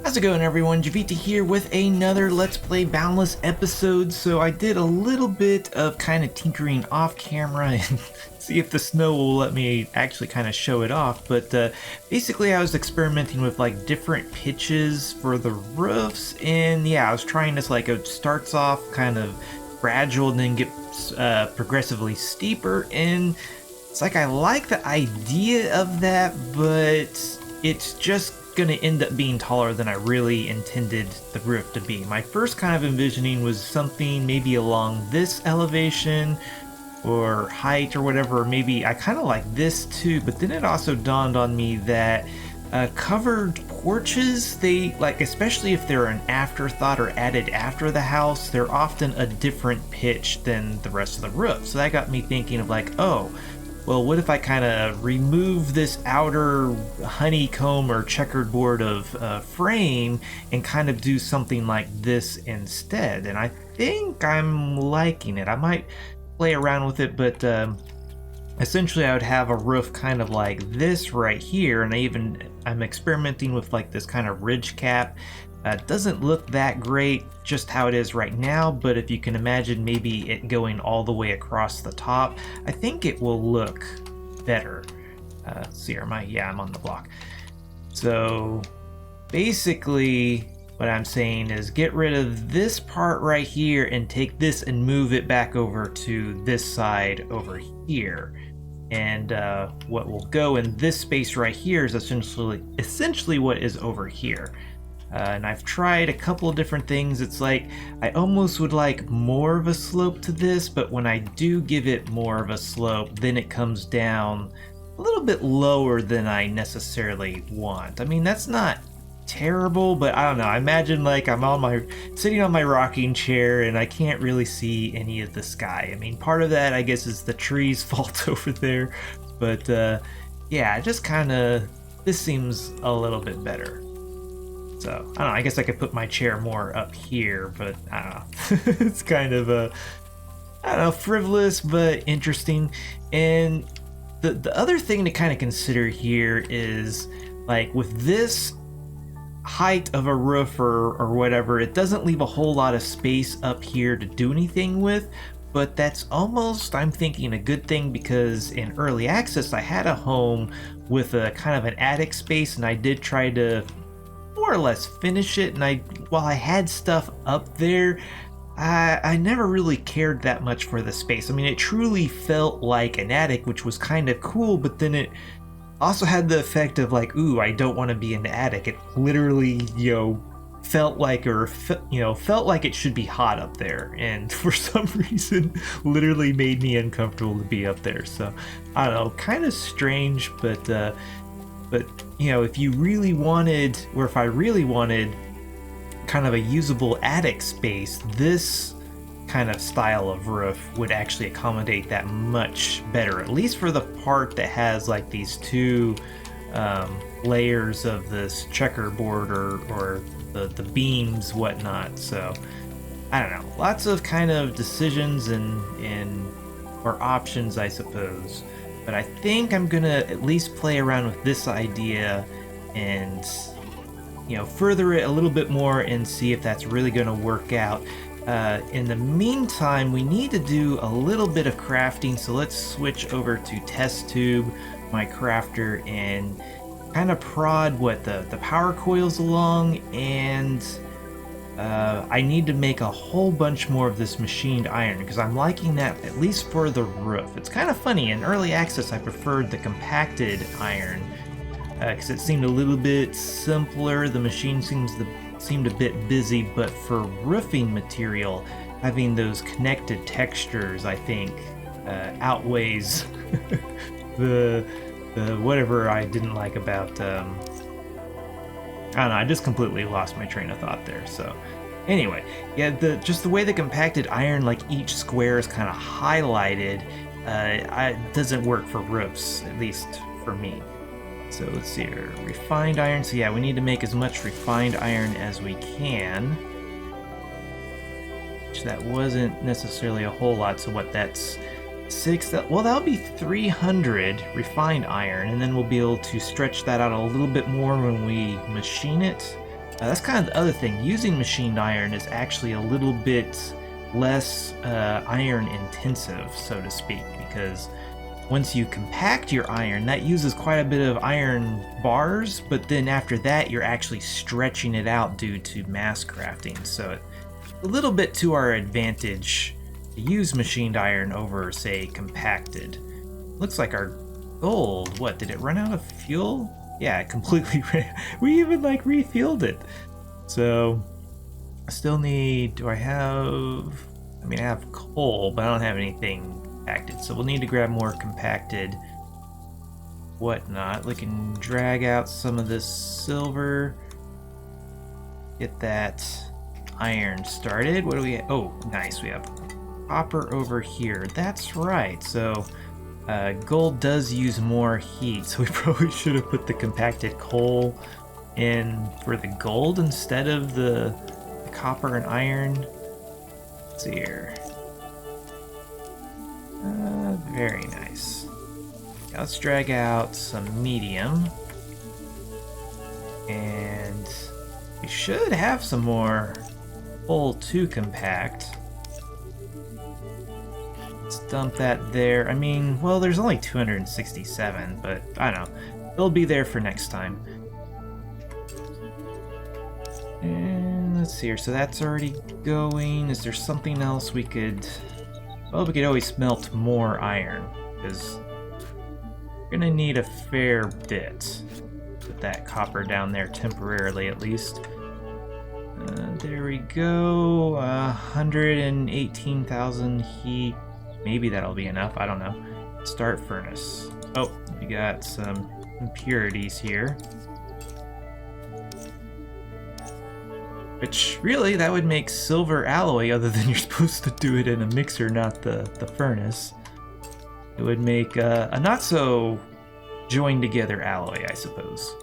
How's it going, everyone? Jiivita here with another Let's Play Boundless episode. So I did a little bit of kind of tinkering off camera and see if the snow will let me actually kind of show it off. But basically I was experimenting with like different pitches for the roofs, and yeah, I was trying this like it starts off kind of gradual and then gets progressively steeper, and it's like I like the idea of that, but it's just going to end up being taller than I really intended the roof to be. My first kind of envisioning was something maybe along this elevation or height or whatever, or maybe I kind of like this too, but then it also dawned on me that covered porches, they like, especially if they're an afterthought or added after the house, they're often a different pitch than the rest of the roof. So that got me thinking of like, oh, well, what if I kind of remove this outer honeycomb or checkerboard of frame and kind of do something like this instead? And I think I'm liking it. I might play around with it, but essentially I would have a roof kind of like this right here, and I'm experimenting with like this kind of ridge cap. Doesn't look that great just how it is right now, but if you can imagine maybe it going all the way across the top, I think it will look better. See here, I'm on the block. So basically what I'm saying is get rid of this part right here and take this and move it back over to this side over here. And what will go in this space right here is essentially what is over here. And I've tried a couple of different things. It's like I almost would like more of a slope to this, but when I do give it more of a slope, then it comes down a little bit lower than I necessarily want. I mean, that's not terrible, but I don't know. I imagine like I'm sitting on my rocking chair and I can't really see any of the sky. I mean, part of that I guess is the trees' fault over there, but yeah, just kind of, this seems a little bit better. So, I don't know, I guess I could put my chair more up here, but I don't know. It's kind of I don't know, frivolous, but interesting. And the other thing to kind of consider here is, like, with this height of a roof or whatever, it doesn't leave a whole lot of space up here to do anything with, but that's almost, I'm thinking, a good thing, because in early access, I had a home with a kind of an attic space, and I did try to more or less finish it, and while I had stuff up there, I never really cared that much for the space. I mean, it truly felt like an attic, which was kind of cool, but then it also had the effect of like, ooh, I don't want to be in the attic. It literally, felt like it should be hot up there, and for some reason literally made me uncomfortable to be up there. So I don't know, kind of strange, but if you really wanted, or if I really wanted kind of a usable attic space, this kind of style of roof would actually accommodate that much better, at least for the part that has like these two layers of this checkerboard or the beams, whatnot. So I don't know, lots of kind of decisions or options, I suppose. But I think I'm gonna at least play around with this idea and further it a little bit more and see if that's really gonna work out. In the meantime, we need to do a little bit of crafting, so let's switch over to test tube, my crafter, and kind of prod the power coils along, and I need to make a whole bunch more of this machined iron, because I'm liking that, at least for the roof. It's kind of funny, in early access I preferred the compacted iron, because it seemed a little bit simpler. The machine seemed a bit busy, but for roofing material, having those connected textures, I think, outweighs the whatever I didn't like about I don't know, I just completely lost my train of thought there. So anyway, yeah, just the way the compacted iron, like each square is kind of highlighted, doesn't work for roofs, at least for me. So let's see here, refined iron. So yeah, we need to make as much refined iron as we can, which that wasn't necessarily a whole lot. So what, that's that'll be 300 refined iron, and then we'll be able to stretch that out a little bit more when we machine it. That's kind of the other thing. Using machined iron is actually a little bit less iron intensive, so to speak, because once you compact your iron, that uses quite a bit of iron bars, but then after that, you're actually stretching it out due to mass crafting. So it's a little bit to our advantage to use machined iron over, say, compacted. Looks like our gold, what, did it run out of fuel? Yeah, it completely ran. We even like refueled it. So I still need, I have coal, but I don't have anything compacted. So we'll need to grab more compacted whatnot. We can drag out some of this silver. Get that iron started. What do we have? Oh, nice. We have copper over here. That's right. So gold does use more heat, so we probably should have put the compacted coal in for the gold instead of the copper and iron. Let's see here. Very nice. Now let's drag out some medium. And we should have some more coal to compact. Let's dump that there. I mean, well, there's only 267, but I don't know. They'll be there for next time. And let's see here. So that's already going. Is there something else we could... Well, we could always smelt more iron, because we're going to need a fair bit. Put that copper down there temporarily, at least. There we go. 118,000 heat. Maybe that'll be enough. I don't know. Start furnace. Oh, we got some impurities here. Which, really, that would make silver alloy, other than you're supposed to do it in a mixer, not the furnace. It would make a not-so-joined together alloy, I suppose.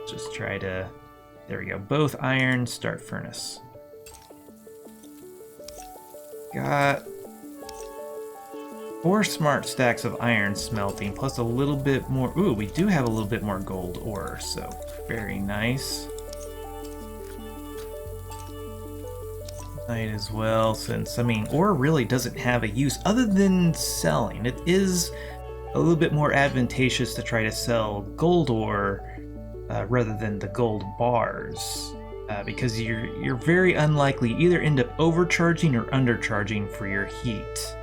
Just try to... There we go. Both iron, start furnace. Got 4 smart stacks of iron smelting, plus a little bit more... Ooh, we do have a little bit more gold ore, so very nice. Might as well, since, I mean, ore really doesn't have a use other than selling. It is a little bit more advantageous to try to sell gold ore rather than the gold bars, because you're very unlikely either end up overcharging or undercharging for your heat.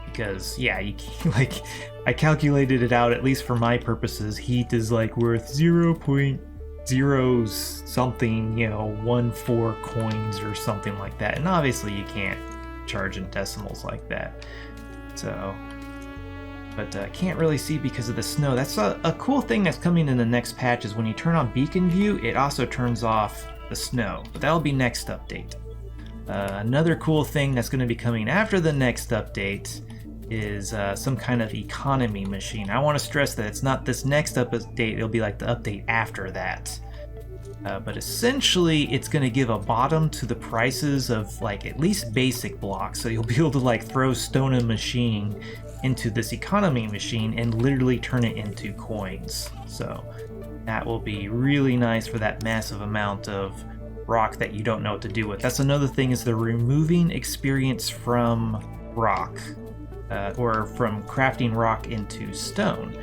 Because yeah, you can, like, I calculated it out, at least for my purposes. Heat is like worth 0.0 something, 14 coins or something like that, and obviously you can't charge in decimals like that. So, but can't really see because of the snow. That's a cool thing that's coming in the next patch, is when you turn on beacon view, it also turns off the snow, but that'll be next update. Another cool thing that's going to be coming after the next update is some kind of economy machine. I want to stress that it's not this next update, it'll be like the update after that. But essentially, it's going to give a bottom to the prices of, like, at least basic blocks, so you'll be able to, like, throw stone and machine into this economy machine and literally turn it into coins. So that will be really nice for that massive amount of rock that you don't know what to do with. That's another thing, is they're removing experience from rock. Or from crafting rock into stone.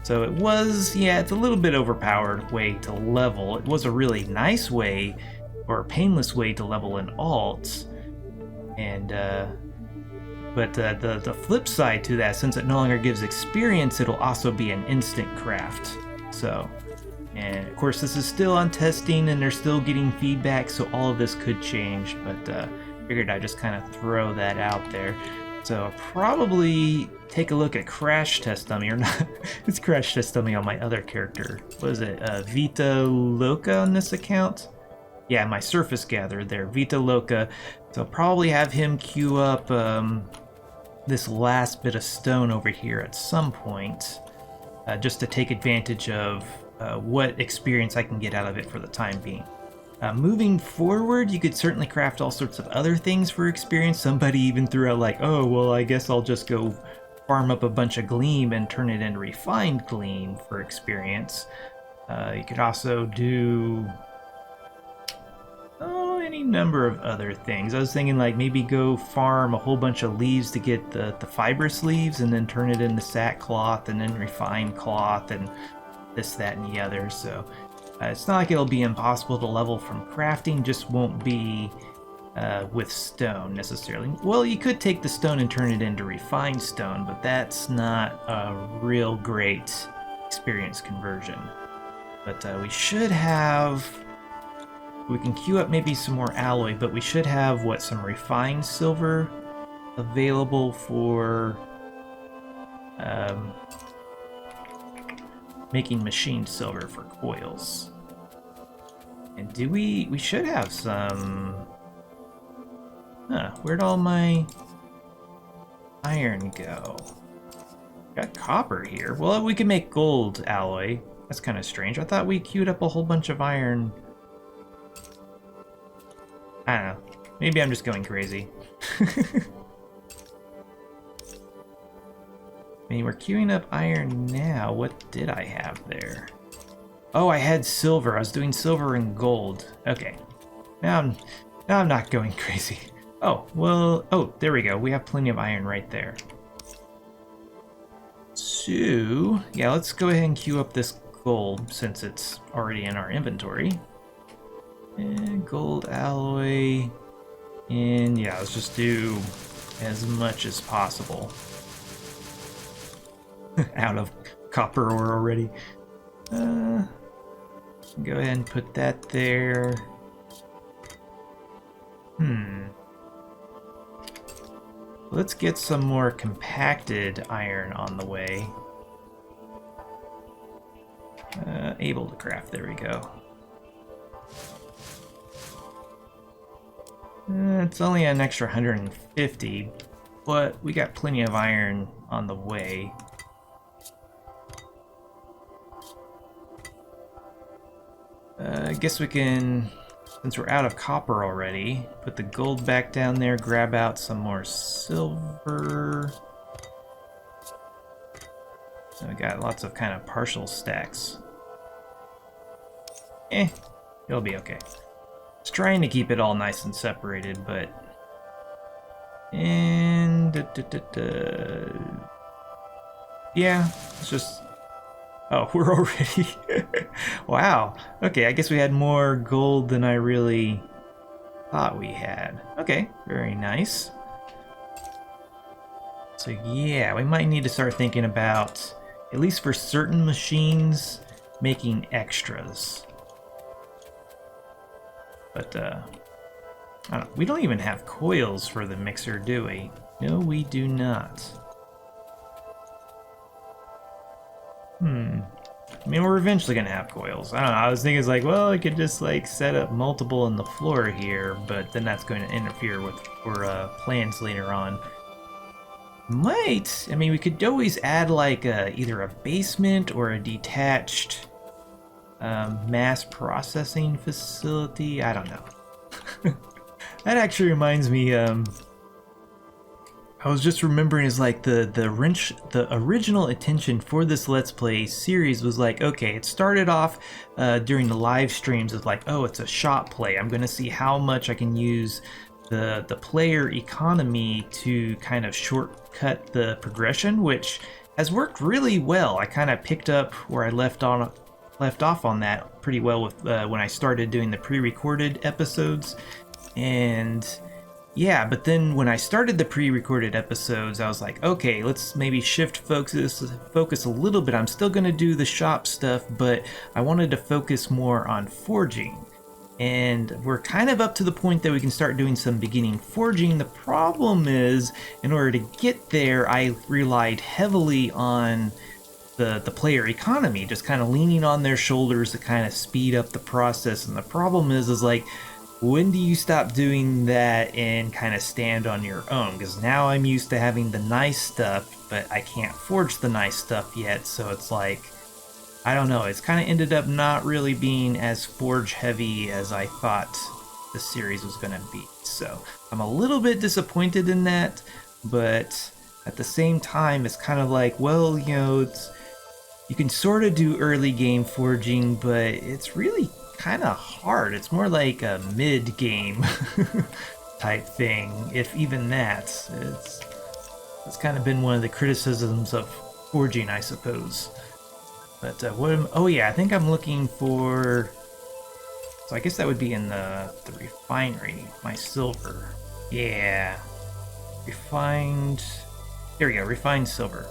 So it was, yeah, it's a little bit overpowered way to level. It was a really nice way, or a painless way to level in alt. And, but the flip side to that, since it no longer gives experience, it'll also be an instant craft. So, and of course this is still on testing and they're still getting feedback, so all of this could change, but figured I'd just kind of throw that out there. So I'll probably take a look at Crash Test Dummy, or not. It's Crash Test Dummy on my other character. What is it? Vita Loca on this account? Yeah, my Surface Gatherer there, Vita Loca. So I'll probably have him queue up this last bit of stone over here at some point, just to take advantage of what experience I can get out of it for the time being. Moving forward, you could certainly craft all sorts of other things for experience. Somebody even threw out like, oh, well, I guess I'll just go farm up a bunch of gleam and turn it into refined gleam for experience. You could also do any number of other things. I was thinking like maybe go farm a whole bunch of leaves to get the fibrous leaves and then turn it into sackcloth and then refined cloth and this, that, and the other. So it's not like it'll be impossible to level from crafting, just won't be with stone necessarily. Well, you could take the stone and turn it into refined stone, but that's not a real great experience conversion. But we should have... We can queue up maybe some more alloy, but we should have, what, some refined silver available for making machined silver for coils. And do we should have some... Huh, where'd all my iron go? Got copper here. Well, we can make gold alloy. That's kind of strange. I thought we queued up a whole bunch of iron. I don't know. Maybe I'm just going crazy. I mean, we're queuing up iron now. What did I have there? Oh, I had silver. I was doing silver and gold. Okay. Now I'm not going crazy. Oh, well, oh, there we go. We have plenty of iron right there. So, yeah, let's go ahead and queue up this gold since it's already in our inventory. And gold alloy. And yeah, let's just do as much as possible. Out of copper ore already. Go ahead and put that there. Let's get some more compacted iron on the way. Able to craft, there we go. It's only an extra 150, but we got plenty of iron on the way. I guess we can, since we're out of copper already, put the gold back down there, grab out some more silver. So we got lots of kind of partial stacks. It'll be okay. It's trying to keep it all nice and separated, but... And... Yeah, it's just... Oh, we're already... Wow. Okay, I guess we had more gold than I really thought we had. Okay, very nice. So yeah, we might need to start thinking about, at least for certain machines, making extras. But, I don't know. We don't even have coils for the mixer, do we? No, we do not. I mean, we're eventually gonna have coils. I don't know, I was thinking, it's like, well, I could just, like, set up multiple on the floor here, but then that's going to interfere with our plans later on. Might! I mean, we could always add, like, either a basement or a detached mass processing facility. I don't know. That actually reminds me, I was just remembering is like the original intention for this Let's Play series was like, okay, it started off during the live streams as like, oh, it's a shop play. I'm gonna see how much I can use the player economy to kind of shortcut the progression, which has worked really well. I kind of picked up where I left off on that pretty well with when I started doing the pre-recorded episodes. And yeah, but then when I started the pre-recorded episodes, I was like, okay, let's maybe shift focus a little bit. I'm still gonna do the shop stuff, but I wanted to focus more on forging. And we're kind of up to the point that we can start doing some beginning forging. The problem is, in order to get there, I relied heavily on the player economy, just kind of leaning on their shoulders to kind of speed up the process. And the problem is like, when do you stop doing that and kind of stand on your own? Because now I'm used to having the nice stuff, but I can't forge the nice stuff yet. So it's like, I don't know. It's kind of ended up not really being as forge heavy as I thought the series was going to be. So I'm a little bit disappointed in that, but at the same time, it's kind of like, well, you know, You can sort of do early game forging, but it's really kind of hard. It's more like a mid game type thing, if even that. It's kind of been one of the criticisms of forging, I suppose. But oh yeah, I think I'm looking for. So I guess that would be in the refinery. My silver. Yeah, refined. There we go. Refined silver.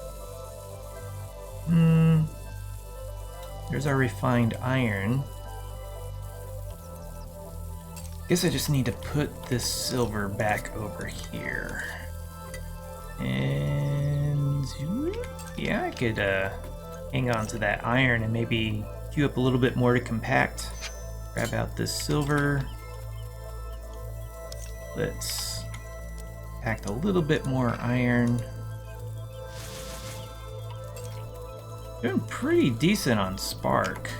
There's our refined iron. Guess I just need to put this silver back over here. And yeah, I could hang on to that iron and maybe queue up a little bit more to compact. Grab out this silver. Let's pack a little bit more iron. Doing pretty decent on spark.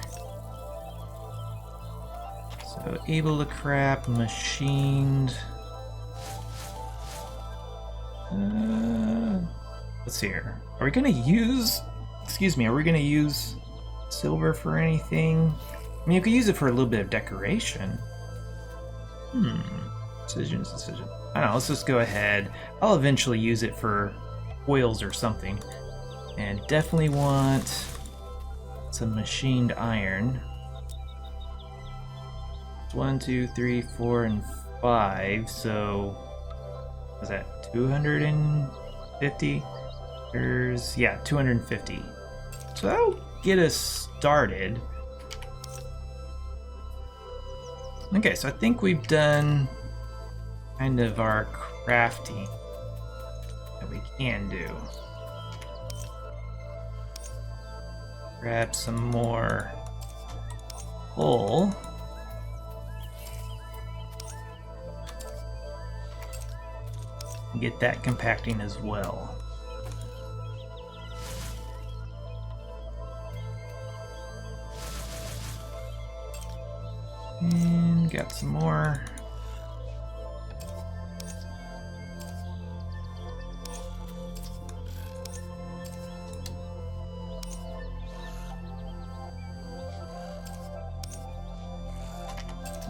So able to crap, machined. Let's see here. Are we gonna use? Excuse me. Are we gonna use silver for anything? I mean, you could use it for a little bit of decoration. Decision. I don't know. Let's just go ahead. I'll eventually use it for oils or something. And definitely want some machined iron. 1, 2, 3, 4, and 5. So, was that 250? There's, yeah, 250. So that'll get us started. Okay, so I think we've done kind of our crafting that we can do. Grab some more coal. Get that compacting as well. And got some more.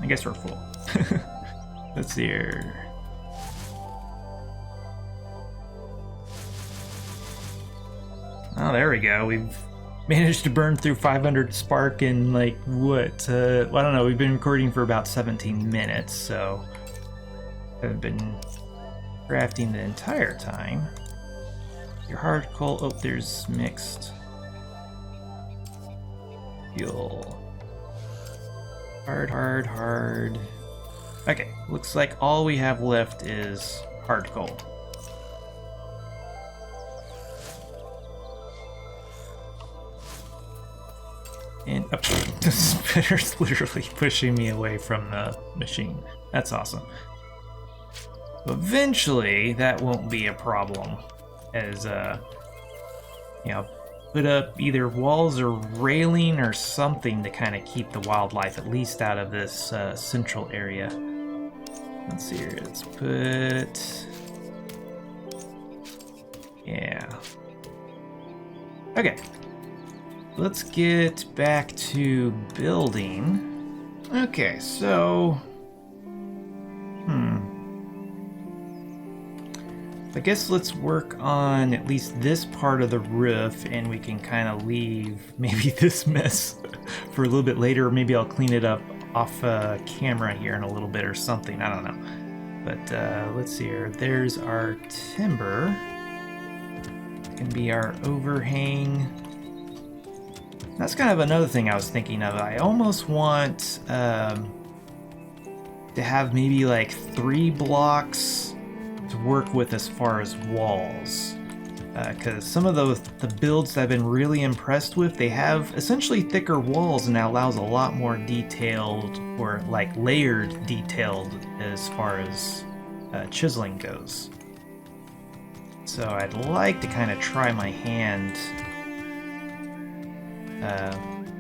I guess we're full. Let's see here. Oh, there we go. We've managed to burn through 500 spark in like what? Well, I don't know. We've been recording for about 17 minutes, so I've been crafting the entire time. Your hard coal. Oh, there's mixed fuel. Hard. Okay, looks like all we have left is hard coal. And the spinner's literally pushing me away from the machine. That's awesome. Eventually, that won't be a problem, as you know, put up either walls or railing or something to kind of keep the wildlife at least out of this central area. Let's see here. Let's put. Yeah. Okay. Let's get back to building. Okay, so... I guess let's work on at least this part of the roof, and we can kind of leave maybe this mess for a little bit later, or maybe I'll clean it up off camera here in a little bit or something. I don't know. But let's see here. There's our timber. It can be our overhang. That's kind of another thing I was thinking of. I almost want to have maybe like 3 blocks to work with as far as walls. Because some of the builds that I've been really impressed with, they have essentially thicker walls, and that allows a lot more detailed, or like layered detailed, as far as chiseling goes. So I'd like to kind of try my hand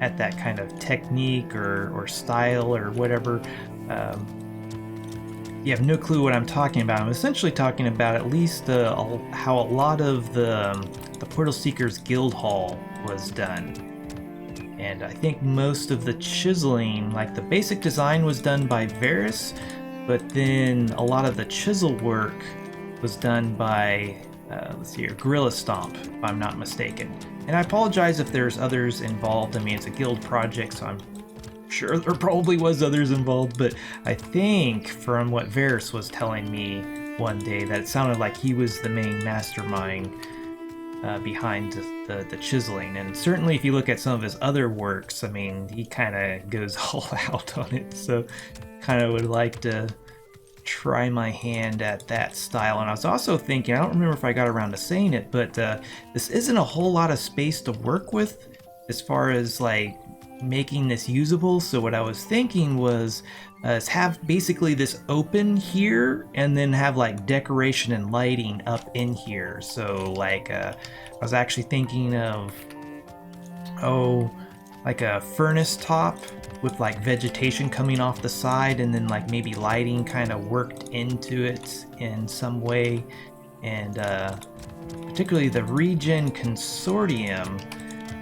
at that kind of technique or style or whatever. you have no clue what I'm talking about, I'm essentially talking about at least how a lot of the Portal Seekers Guild Hall was done. And I think most of the chiseling, like the basic design was done by Varus, but then a lot of the chisel work was done by, let's see here, Gorilla Stomp, if I'm not mistaken. And I apologize if there's others involved. I mean, it's a guild project, so I'm sure there probably was others involved, but I think from what Varus was telling me one day that it sounded like he was the main mastermind behind the chiseling. And certainly if you look at some of his other works, I mean, he kind of goes all out on it, so kind of would like to try my hand at that style. And I was also thinking, I don't remember if I got around to saying it, but this isn't a whole lot of space to work with as far as like making this usable. So what I was thinking was have basically this open here and then have like decoration and lighting up in here. So like I was actually thinking of like a furnace top with like vegetation coming off the side, and then like maybe lighting kind of worked into it in some way. And particularly the Regen Consortium,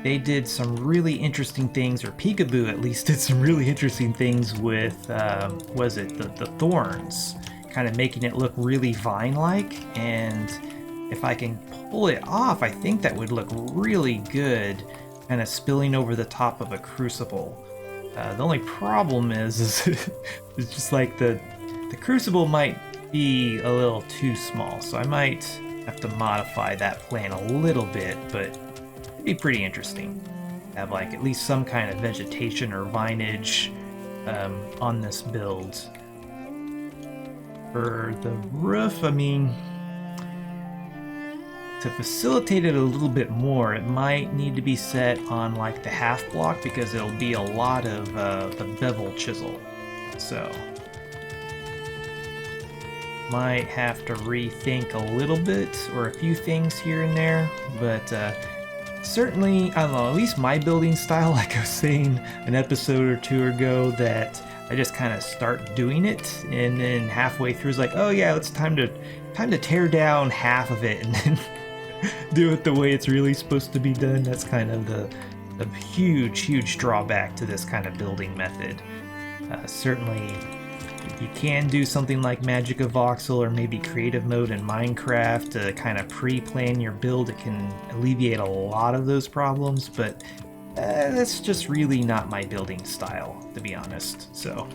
they did some really interesting things, or Peekaboo at least did some really interesting things with, was it the thorns, kind of making it look really vine-like. And if I can pull it off, I think that would look really good, kind of spilling over the top of a crucible. The only problem is it's just like the crucible might be a little too small, so I might have to modify that plan a little bit, but be pretty interesting. Have like at least some kind of vegetation or vinage on this build. For the roof, I mean, to facilitate it a little bit more, it might need to be set on like the half block because it'll be a lot of the bevel chisel. So might have to rethink a little bit or a few things here and there, but certainly, I don't know, at least my building style, like I was saying an episode or two ago, that I just kind of start doing it, and then halfway through it's like, oh yeah, it's time to tear down half of it and then do it the way it's really supposed to be done. That's kind of the huge drawback to this kind of building method. Certainly, you can do something like Magic of Voxel or maybe Creative Mode in Minecraft to kind of pre-plan your build. It can alleviate a lot of those problems, but that's just really not my building style, to be honest. So,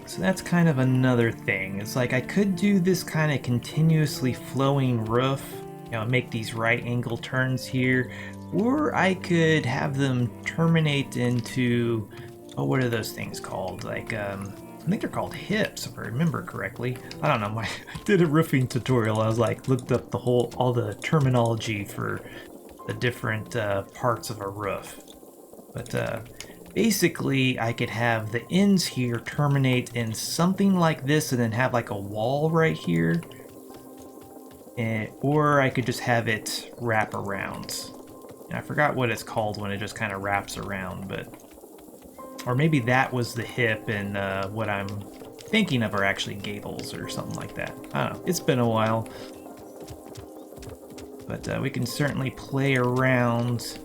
so that's kind of another thing. It's like I could do this kind of continuously flowing roof, you know, make these right angle turns here, or I could have them terminate into, oh, what are those things called? Like, I think they're called hips, if I remember correctly. I don't know, I did a roofing tutorial. I was like, looked up all the terminology for the different parts of a roof. But basically, I could have the ends here terminate in something like this and then have like a wall right here. Or I could just have it wrap around. And I forgot what it's called when it just kind of wraps around, but... Or maybe that was the hip and what I'm thinking of are actually gables or something like that. I don't know. It's been a while. But we can certainly play around,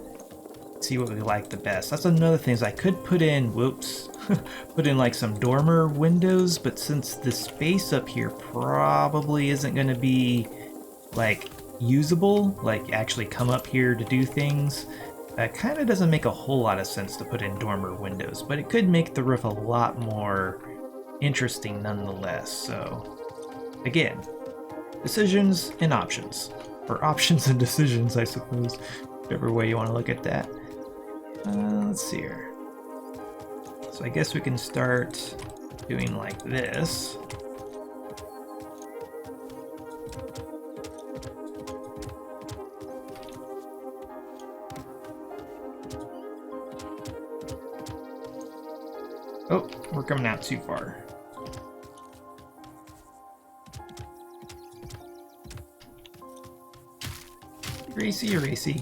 see what we like the best. That's another thing is I could put in, put in like some dormer windows, but since the space up here probably isn't going to be like usable, like actually come up here to do things, it kind of doesn't make a whole lot of sense to put in dormer windows, but it could make the roof a lot more interesting nonetheless. So again, decisions and options, or options and decisions, I suppose, whichever way you want to look at that. Let's see here. So I guess we can start doing like this. Oh, we're coming out too far. Racy.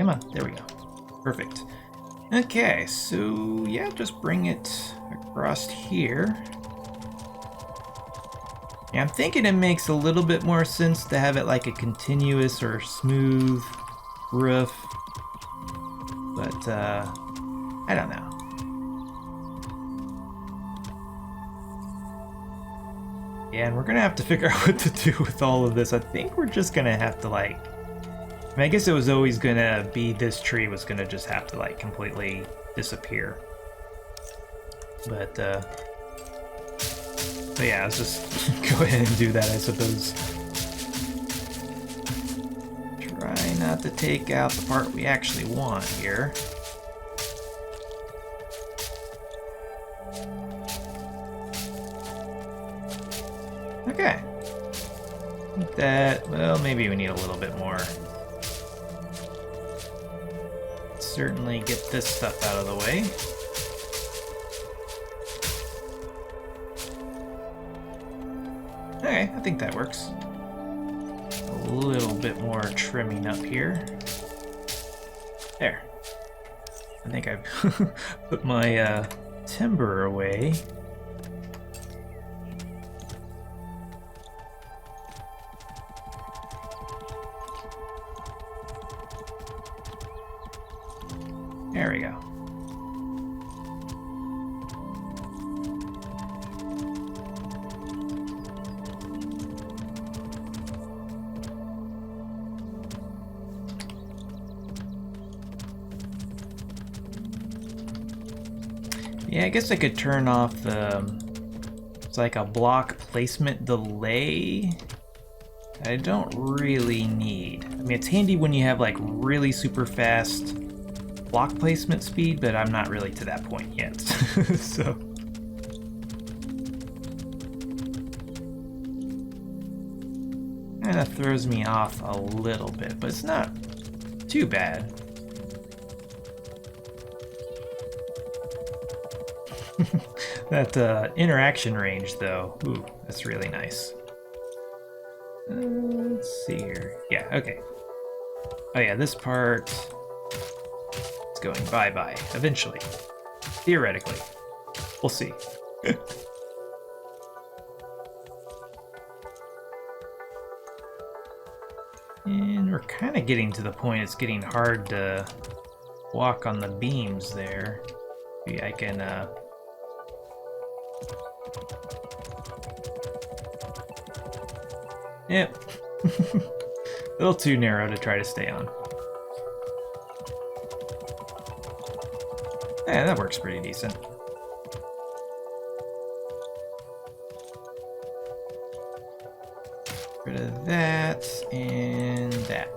Come on, there we go. Perfect. Okay, so yeah, just bring it across here. Yeah, I'm thinking it makes a little bit more sense to have it like a continuous or smooth roof, but I don't know. Yeah, and we're gonna have to figure out what to do with all of this. I think we're just gonna have to like, I guess it was always gonna be this tree was gonna just have to like completely disappear. But yeah, let's just go ahead and do that, I suppose. Try not to take out the part we actually want here. Okay. I think that, well, maybe we need a little bit more. Certainly get this stuff out of the way. Okay, I think that works. A little bit more trimming up here. There. I think I've put my timber away. There we go. Yeah, I guess I could turn off the, it's like a block placement delay. I don't really need. I mean, it's handy when you have like really super fast block placement speed, but I'm not really to that point yet. So kind of throws me off a little bit, but it's not too bad. That interaction range though, ooh, that's really nice. Let's see here. Yeah, okay. Oh yeah, this part is going bye-bye eventually. Theoretically. We'll see. And we're kind of getting to the point it's getting hard to walk on the beams there. Maybe I can yep. A little too narrow to try to stay on. Yeah, that works pretty decent. Rid of that and that.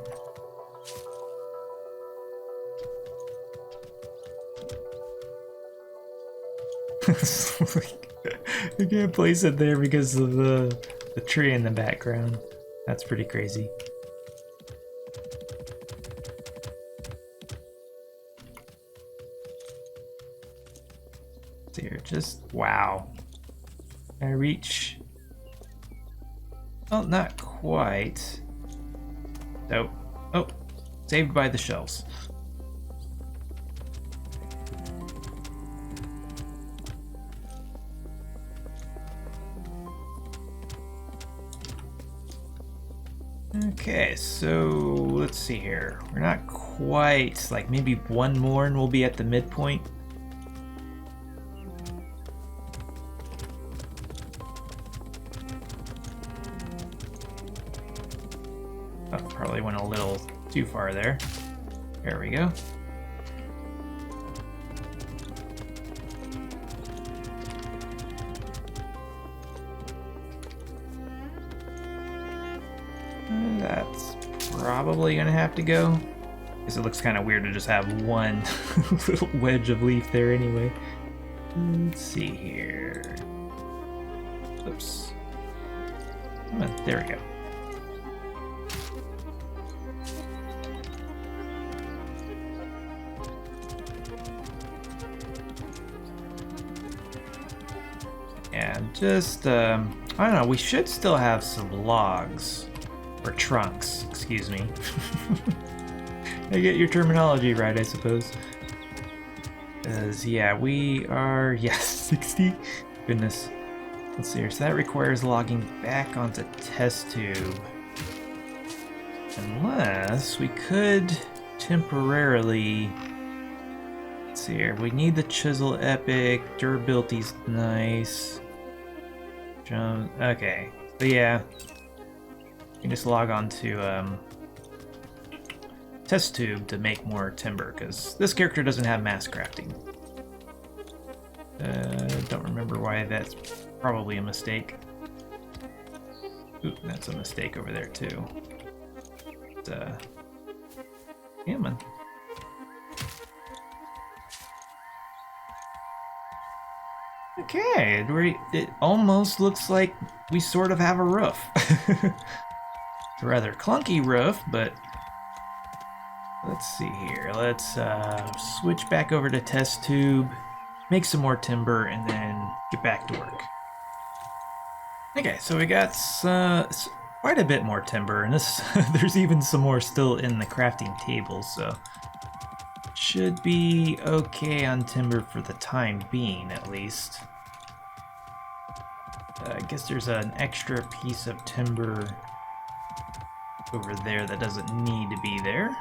I can't place it there because of the tree in the background. That's pretty crazy. So here, just wow. I reach. Well, not quite. Oh, oh, saved by the shells. Okay, so let's see here. We're not quite, like maybe one more and we'll be at the midpoint. Oh, probably went a little too far there. There we go. That's probably gonna have to go, because it looks kind of weird to just have one little wedge of leaf there anyway. Let's see here. Oops. Come on, there we go. And just, I don't know, we should still have some logs. Or trunks, excuse me. I get your terminology right, I suppose. Because, yeah, we are, yeah, 60. Goodness. Let's see here. So that requires logging back onto test tube. Unless we could temporarily... Let's see here. We need the chisel epic. Durability's nice. Okay. But yeah. You can just log on to test tube to make more timber, because this character doesn't have mass crafting. Don't remember why. That's probably a mistake. Ooh, that's a mistake over there too. But, yeah, man. Okay, it almost looks like we sort of have a roof. It's a rather clunky roof, but let's see here. Let's switch back over to test tube, make some more timber, and then get back to work. Okay, so we got quite a bit more timber, and this there's even some more still in the crafting table, so should be okay on timber for the time being, at least. I guess there's an extra piece of timber over there that doesn't need to be there.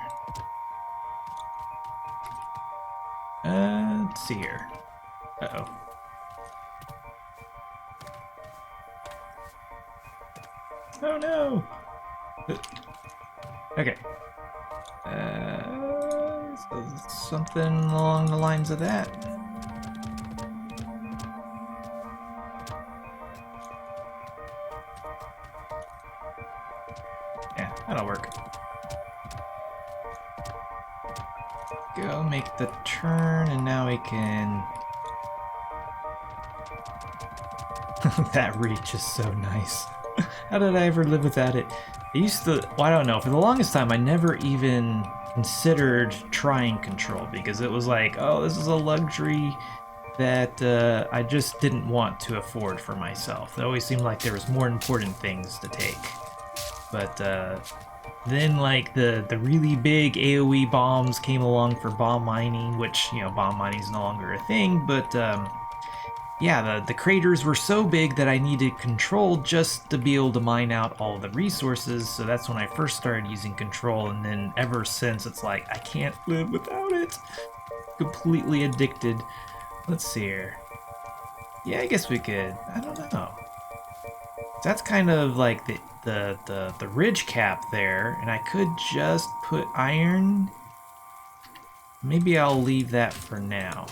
Let's see here. Uh-oh. Oh no! Okay. So something along the lines of that. Yeah, that'll work. Go make the turn, and now we can... That reach is so nice. How did I ever live without it? I used to... Well, I don't know. For the longest time, I never even considered trying control, because it was like, oh, this is a luxury that I just didn't want to afford for myself. It always seemed like there was more important things to take. But then, like, the really big AoE bombs came along for bomb mining, which, you know, bomb mining is no longer a thing, but yeah, the craters were so big that I needed control just to be able to mine out all the resources, so that's when I first started using control, and then ever since it's like, I can't live without it. Completely addicted. Let's see here. Yeah, I guess we could. I don't know. That's kind of like the ridge cap there, and I could just put iron. Maybe I'll leave that for now.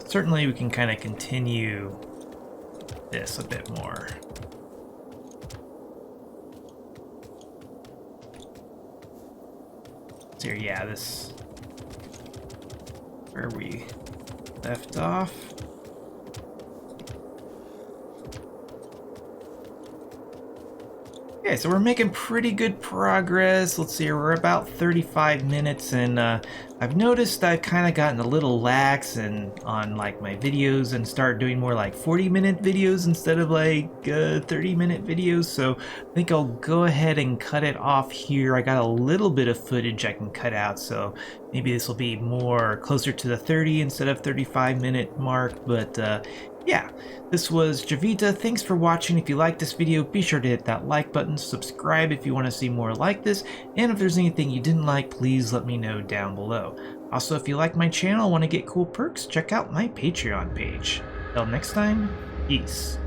Certainly we can kind of continue this a bit more. So yeah, this where we left off. Okay, so we're making pretty good progress. Let's see here, we're about 35 minutes, and I've noticed I've kind of gotten a little lax on like my videos and start doing more like 40-minute videos instead of like 30-minute videos, so I think I'll go ahead and cut it off here. I got a little bit of footage I can cut out, so maybe this will be more closer to the 30 instead of 35-minute mark, but yeah, this was Jiivita. Thanks for watching. If you liked this video, be sure to hit that like button, subscribe if you want to see more like this, and if there's anything you didn't like, please let me know down below. Also, if you like my channel and want to get cool perks, check out my Patreon page. Till next time, peace.